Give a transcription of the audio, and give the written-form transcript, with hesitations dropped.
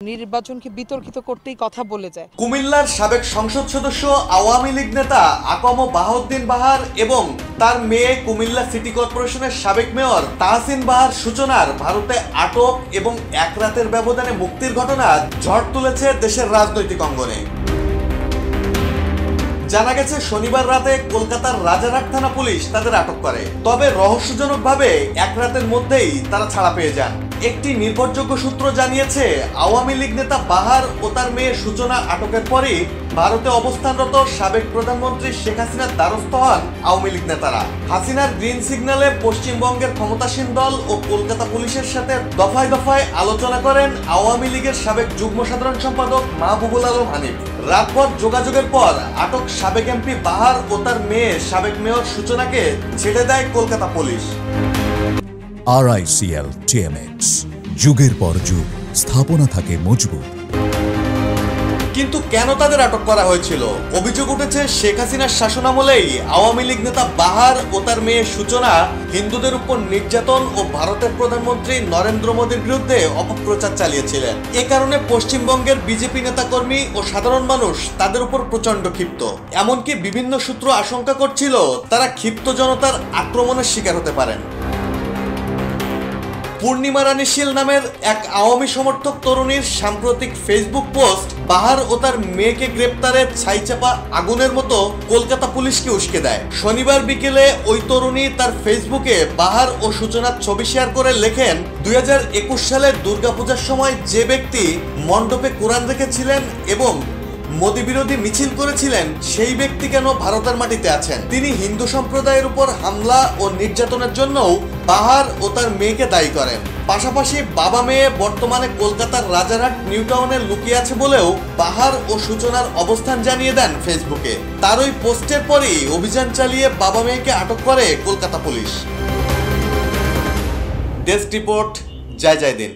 নির্বাচনকে বিতর্কিত করতেই কথা বলে যায়। কুমিল্লার সাবেক সংসদ সদস্য আওয়ামী লীগ নেতা আকম বাহাউদ্দিন বাহার এবং তার মেয়ে কুমিল্লা সিটি কর্পোরেশনের সাবেক মেয়র তাহসিন বাহার সূচনার ভারতে আটক এবং এক রাতের ব্যবধানে মুক্তির ঘটনা ঝড় তুলেছে দেশের রাজনৈতিক অঙ্গনে। জানা গেছে শনিবার রাতে কলকাতার রাজারহাট থানা পুলিশ তাদের আটক করে, তবে রহস্যজনকভাবে এক রাতের মধ্যেই তারা ছাড়া পেয়ে যান। একটি নির্ভরযোগ্য সূত্র জানিয়েছে আওয়ামী লীগ নেতা বাহার ও তার মেয়ে সূচনা আটকের পরই ভারতে অবস্থানরত সাবেক প্রধানমন্ত্রী শেখ হাসিনার দ্বারস্থ হন আওয়ামী লীগ নেতারা। হাসিনার গ্রিন সিগন্যালে পশ্চিমবঙ্গের ক্ষমতাসীন দল ও কলকাতা পুলিশের সাথে দফায় দফায় আলোচনা করেন আওয়ামী লীগের সাবেক যুগ্ম সাধারণ সম্পাদক মাহবুবুল আলম হানিফ। রাতভর যোগাযোগের পর আটক সাবেক এমপি বাহার ও তার মেয়ে সাবেক মেয়র সূচনাকে ছেড়ে দেয় কলকাতা পুলিশ। RICL TMX, যুগের পর যুগ স্থাপনা থাকে মজবুত। কিন্তু কেন তাদের আটক করা হয়েছিল? অভিযোগ উঠেছে শেখ হাসিনার শাসনামলেই আওয়ামী লীগ নেতা বাহার ও তার মেয়ে সূচনা হিন্দুদের উপর নির্যাতন ও ভারতের প্রধানমন্ত্রী নরেন্দ্র মোদীর বিরুদ্ধে অপপ্রচার চালিয়েছিলেন। এ কারণে পশ্চিমবঙ্গের বিজেপি নেতাকর্মী ও সাধারণ মানুষ তাদের উপর প্রচন্ড ক্ষিপ্ত। এমনকি বিভিন্ন সূত্র আশঙ্কা করছিল তারা ক্ষিপ্ত জনতার আক্রমণের শিকার হতে পারেন। পূর্ণিমা রানী শীল নামের এক আওয়ামী সমর্থক তরুণীর সাম্প্রতিক ফেসবুক পোস্ট বাহার ও তার মেয়েকে গ্রেপ্তারে ছাইচাপা আগুনের মতো কলকাতা পুলিশকে উস্কে দেয়। শনিবার বিকেলে ওই তরুণী তার ফেসবুকে বাহার ও সূচনার ছবি শেয়ার করে লেখেন, 2021 সালের দুর্গাপূজার সময় যে ব্যক্তি মণ্ডপে কোরআন রেখেছিলেন এবং মোদী বিরোধী মিছিল করেছিলেন সেই ব্যক্তি কেন ভারতের মাটিতে আছেন? তিনি হিন্দু সম্প্রদায়ের উপর হামলা ও নির্যাতনের জন্যও বাহার ও তার মেয়েকে দায়ী করেন। পাশাপাশি বাবা মেয়ে বর্তমানে কলকাতার রাজারহাট নিউ টাউনে লুকিয়ে আছে বলেও বাহার ও সূচনার অবস্থান জানিয়ে দেন ফেসবুকে। তার ওই পোস্টের পরই অভিযান চালিয়ে বাবা মেয়েকে আটক করে কলকাতা পুলিশ। ডেস্ক রিপোর্ট, জয় জয় দিন।